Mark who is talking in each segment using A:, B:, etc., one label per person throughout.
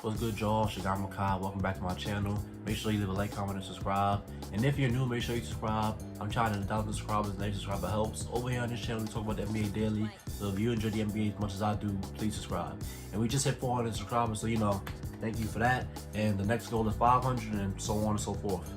A: What's good, y'all? Shagam Makai. Welcome back to my channel. Make sure you leave a like, comment, and subscribe. And if you're new, make sure you subscribe. I'm trying to 1,000 subscribers, and every subscriber helps. Over here on this channel, we talk about the NBA daily. So if you enjoy the NBA as much as I do, please subscribe. And we just hit 400 subscribers, so thank you for that. And the next goal is 500, and so on and so forth.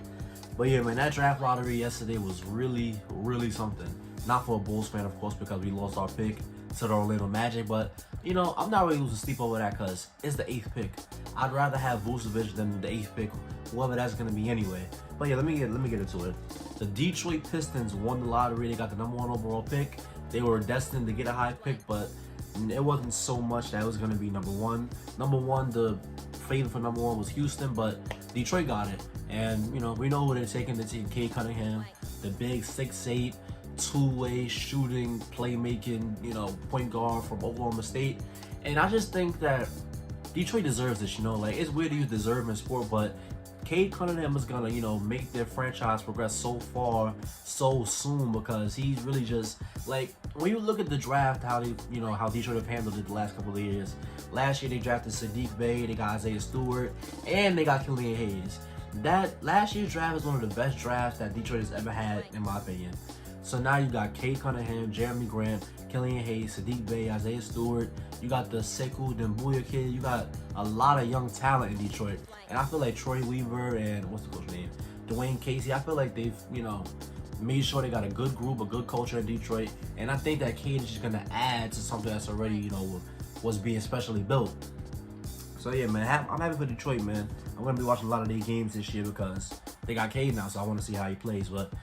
A: But yeah, man, that draft lottery yesterday was really, really something. Not for a Bulls fan, of course, because we lost our pick to the Orlando Magic, but I'm not really losing sleep over that because it's the 8th pick. I'd rather have Vucevic than the 8th pick, whoever that's gonna be anyway. But yeah, let me get into it. The Detroit Pistons won the lottery. They got the #1 overall pick. They were destined to get a high pick, but it wasn't so much that it was gonna be number one. The favorite for #1 was Houston, but Detroit got it. And we know who they're taking. They're taking Cade Cunningham, the big 6'8", two-way shooting, playmaking, point guard from Oklahoma State. And I just think that Detroit deserves this, it's weird to use deserve in sport, but Cade Cunningham is gonna, make their franchise progress so far, so soon, because he's really just, when you look at the draft, how Detroit have handled it the last couple of years. Last year, they drafted Sadiq Bey, they got Isaiah Stewart, and they got Killian Hayes. That last year's draft is one of the best drafts that Detroit has ever had, in my opinion. So now you got Cade Cunningham, Jeremy Grant, Killian Hayes, Sadiq Bey, Isaiah Stewart. You got the Sekou Doumbouya kid. You got a lot of young talent in Detroit. And I feel like Troy Weaver and, what's the coach's name? Dwayne Casey. I feel like they've, made sure they got a good group, a good culture in Detroit. And I think that Cade is just going to add to something that's already, was being specially built. So yeah, man, I'm happy for Detroit, man. I'm going to be watching a lot of their games this year because they got Cade now, so I want to see how he plays. But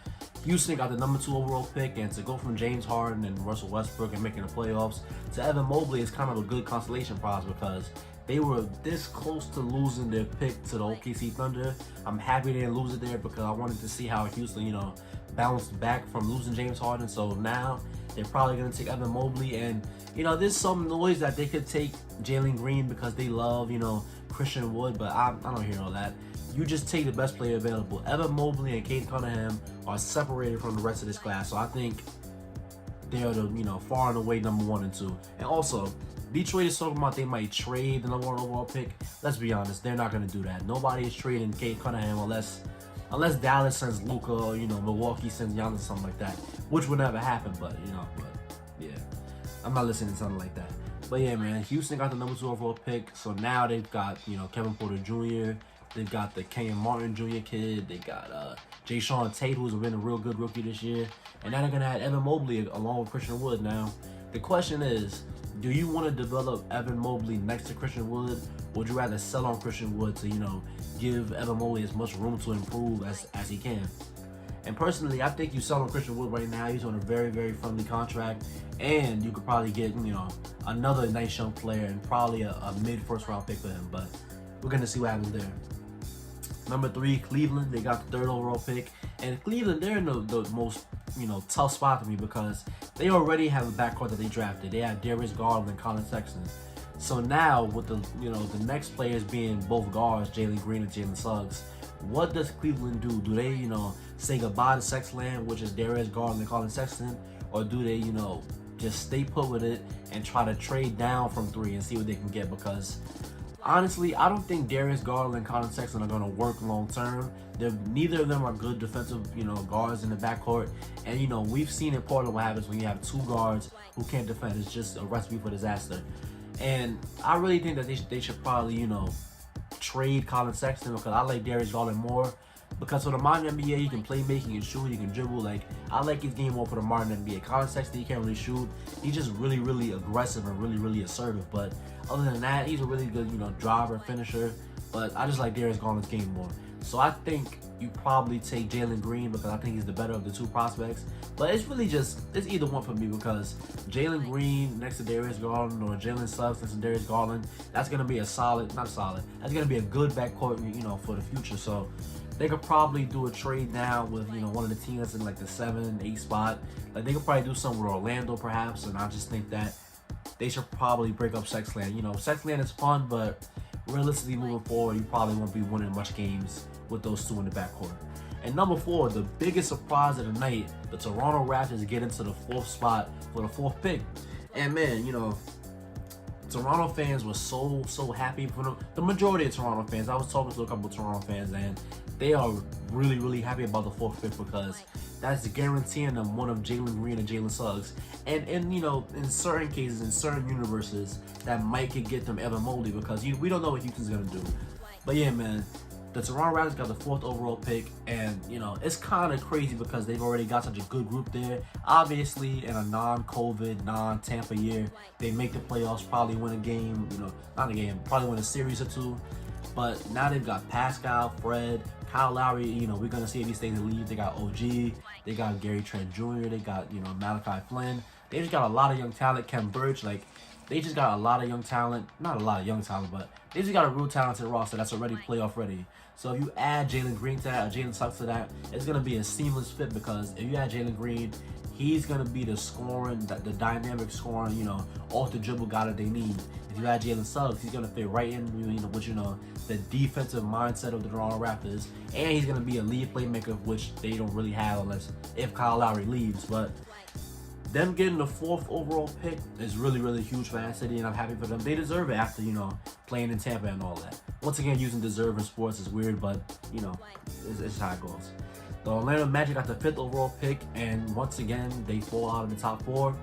A: Houston got the #2 overall pick, and to go from James Harden and Russell Westbrook and making the playoffs to Evan Mobley is kind of a good consolation prize because they were this close to losing their pick to the OKC Thunder. I'm happy they didn't lose it there because I wanted to see how Houston, bounced back from losing James Harden. So now they're probably going to take Evan Mobley, and there's some noise that they could take Jalen Green because they love, Christian Wood, but I don't hear all that. You just take the best player available. Evan Mobley and Cade Cunningham are separated from the rest of this class, so I think they're the far and away #1 and 2. And also, Detroit is talking about they might trade the #1 overall pick. Let's be honest, they're not going to do that. Nobody is trading Cade Cunningham unless Dallas sends Luka or Milwaukee sends Giannis or something like that, which would never happen. But yeah, I'm not listening to something like that. But yeah, man, Houston got the #2 overall pick, so now they've got Kevin Porter Jr. They've got the Kenyon Martin Jr. kid. They got Jay Sean Tate, who's been a real good rookie this year. And now they're going to add Evan Mobley along with Christian Wood. Now, the question is, do you want to develop Evan Mobley next to Christian Wood? Or would you rather sell on Christian Wood to, give Evan Mobley as much room to improve as he can? And personally, I think you sell on Christian Wood right now. He's on a very, very friendly contract. And you could probably get, another nice young player and probably a mid-first round pick for him. But we're going to see what happens there. #3, Cleveland. They got the 3rd overall pick. And Cleveland, they're in the most, tough spot for me because they already have a backcourt that they drafted. They have Darius Garland and Colin Sexton. So now with the next players being both guards, Jalen Green and Jalen Suggs, what does Cleveland do? Do they, say goodbye to Sexland, which is Darius Garland and Colin Sexton? Or do they, just stay put with it and try to trade down from 3 and see what they can get? Because honestly, I don't think Darius Garland and Colin Sexton are going to work long term. Neither of them are good defensive, guards in the backcourt. And, we've seen in Portland what happens when you have 2 guards who can't defend. It's just a recipe for disaster. And I really think that they should probably, trade Colin Sexton because I like Darius Garland more. Because for the modern NBA, he can play make, he can shoot, he can dribble. I like his game more for the modern NBA. Colin Sexton, he can't really shoot. He's just really, really aggressive and really, really assertive. But other than that, he's a really good, driver, finisher. But I just like Darius Garland's game more. So I think you probably take Jalen Green because I think he's the better of the 2 prospects. But it's really it's either one for me because Jalen Green next to Darius Garland or Jalen Suggs next to Darius Garland, that's going to be that's going to be a good backcourt, for the future. So they could probably do a trade now with, one of the teams that's in the 7, 8 spot. They could probably do something with Orlando perhaps, and I just think that they should probably break up Sexland. Sexland is fun, but realistically moving forward, you probably won't be winning much games with those 2 in the backcourt. And #4, the biggest surprise of the night, the Toronto Raptors get into the 4th spot for the 4th pick. And man, Toronto fans were so happy for them. The majority of Toronto fans, I was talking to a couple of Toronto fans, and they are really happy about the 4th pick because that's guaranteeing them one of Jalen Green and Jalen Suggs. And in certain cases, in certain universes, that might could get them Evan Mobley because we don't know what Houston's gonna do. But yeah, man, the Toronto Raptors got the 4th overall pick, and it's kind of crazy because they've already got such a good group there. Obviously, in a non-COVID, non-Tampa year, they make the playoffs, probably win a game, not a game, probably win a series or 2. But now they've got Pascal, Fred, Kyle Lowry. We're gonna see if he stays in the league. They got OG, they got Gary Trent Jr., they got Malachi Flynn. They just got a lot of young talent. Ken Burch, they just got a lot of young talent. Not a lot of young talent, but they just got a real talented roster that's already playoff ready. So if you add Jalen Green to that, or Jalen Suggs to that, it's gonna be a seamless fit because if you add Jalen Green, he's gonna be the scoring, the dynamic scoring, off the dribble guy that they need. If you add Jalen Suggs, he's gonna fit right in, with the defensive mindset of the Toronto Raptors, and he's gonna be a lead playmaker, which they don't really have if Kyle Lowry leaves. But them getting the 4th overall pick is really huge for that city, and I'm happy for them. They deserve it after playing in Tampa and all that. Once again, using deserve in sports is weird, but it's how it goes. The Orlando Magic got the 5th overall pick, and once again they fall out of the top 4.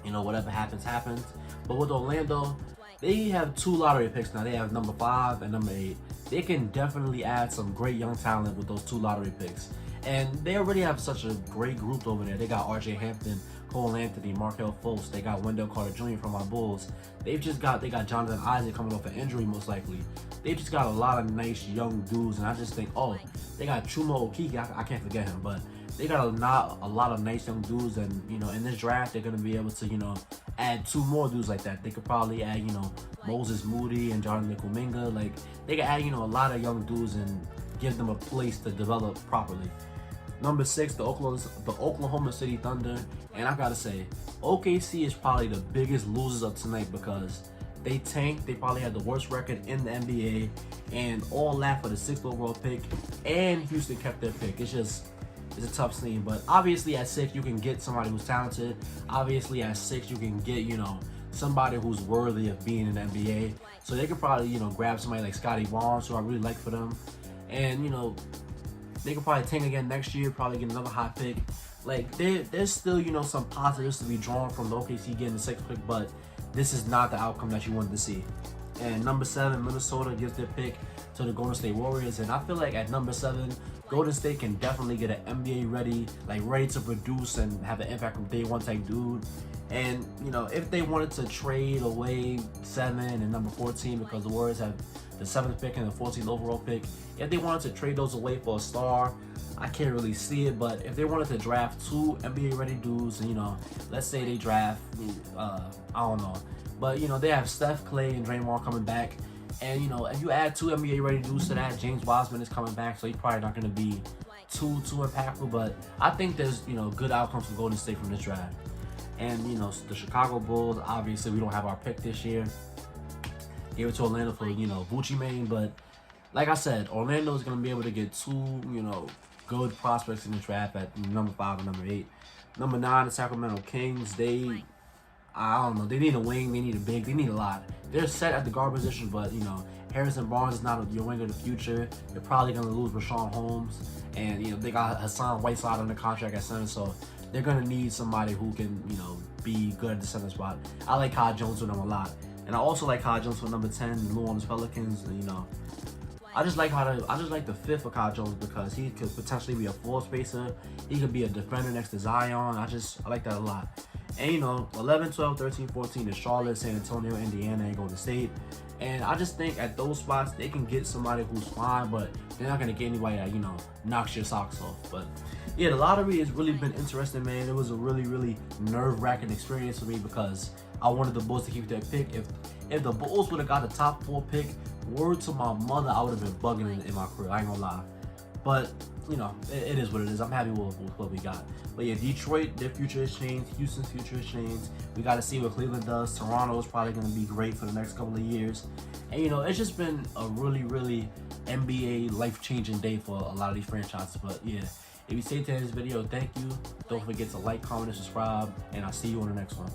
A: Whatever happens. But with Orlando, they have 2 lottery picks now. They have number 5 and number 8. They can definitely add some great young talent with those 2 lottery picks. And they already have such a great group over there. They got RJ Hampton, Cole Anthony, Markelle Fultz. They got Wendell Carter Jr. from our Bulls. They got Jonathan Isaac coming off an injury most likely. They just got a lot of nice young dudes, and I just think, they got Chuma Okeke. I can't forget him, but they got a lot of nice young dudes, and in this draft they're gonna be able to add 2 more dudes like that. They could probably add Moses Moody and Jonathan Kuminga. They could add a lot of young dudes and give them a place to develop properly. Number 6, the Oklahoma City Thunder, and I gotta say, OKC is probably the biggest losers of tonight because they tanked. They probably had the worst record in the NBA, and all that for the 6th overall pick, and Houston kept their pick. It's a tough scene, but obviously at 6 you can get somebody who's talented. Obviously at 6 you can get somebody who's worthy of being in the NBA. So they could probably grab somebody like Scotty Barnes, who I really like for them, and they could probably tank again next year, probably get another hot pick. There's still some positives to be drawn from the OKC getting the 6th pick, but this is not the outcome that you wanted to see. And number 7, Minnesota gives their pick to the Golden State Warriors, and I feel like at number 7, Golden State can definitely get an NBA ready, ready to produce and have an impact from day 1 type dude. And if they wanted to trade away 7 and number 14, because the Warriors have the 7th pick and the 14th overall pick, if they wanted to trade those away for a star, I can't really see it. But if they wanted to draft 2 NBA ready dudes, and let's say they draft I don't know, but they have Steph, Clay, and Draymond coming back, and if you add 2 NBA ready dudes to that, James Wiseman is coming back, so he's probably not going to be too impactful. But I think there's good outcomes for Golden State from this draft. And the Chicago Bulls, obviously we don't have our pick this year. Gave it to Orlando for Gucci Mane, but like I said, Orlando is gonna be able to get 2 good prospects in the draft at number 5 and number 8. Number 9, the Sacramento Kings. I don't know. They need a wing. They need a big. They need a lot. They're set at the guard position, but Harrison Barnes is not your wing of the future. They're probably gonna lose Rashawn Holmes, and they got Hassan Whiteside on the contract at center, so they're gonna need somebody who can be good at the center spot. I like Kai Jones for them a lot, and I also like Kai Jones for number 10, the New Orleans Pelicans. I just like the fit for Kai Jones because he could potentially be a floor spacer. He could be a defender next to Zion. I like that a lot. And 11, 12, 13, 14 is Charlotte, San Antonio, Indiana, and Golden State. And I just think at those spots they can get somebody who's fine, but they're not gonna get anybody that knocks your socks off. But yeah, the lottery has really been interesting, man. It was a really nerve-wracking experience for me because I wanted the Bulls to keep their pick. If the Bulls would have got the top 4 pick, word to my mother, I would have been bugging in my career. I ain't gonna lie. But it is what it is. I'm happy with what we got. But yeah, Detroit, their future has changed. Houston's future has changed. We got to see what Cleveland does. Toronto is probably going to be great for the next couple of years. And it's just been a really NBA life-changing day for a lot of these franchises. But yeah, if you stayed to this video, thank you. Don't forget to like, comment, and subscribe. And I'll see you on the next one.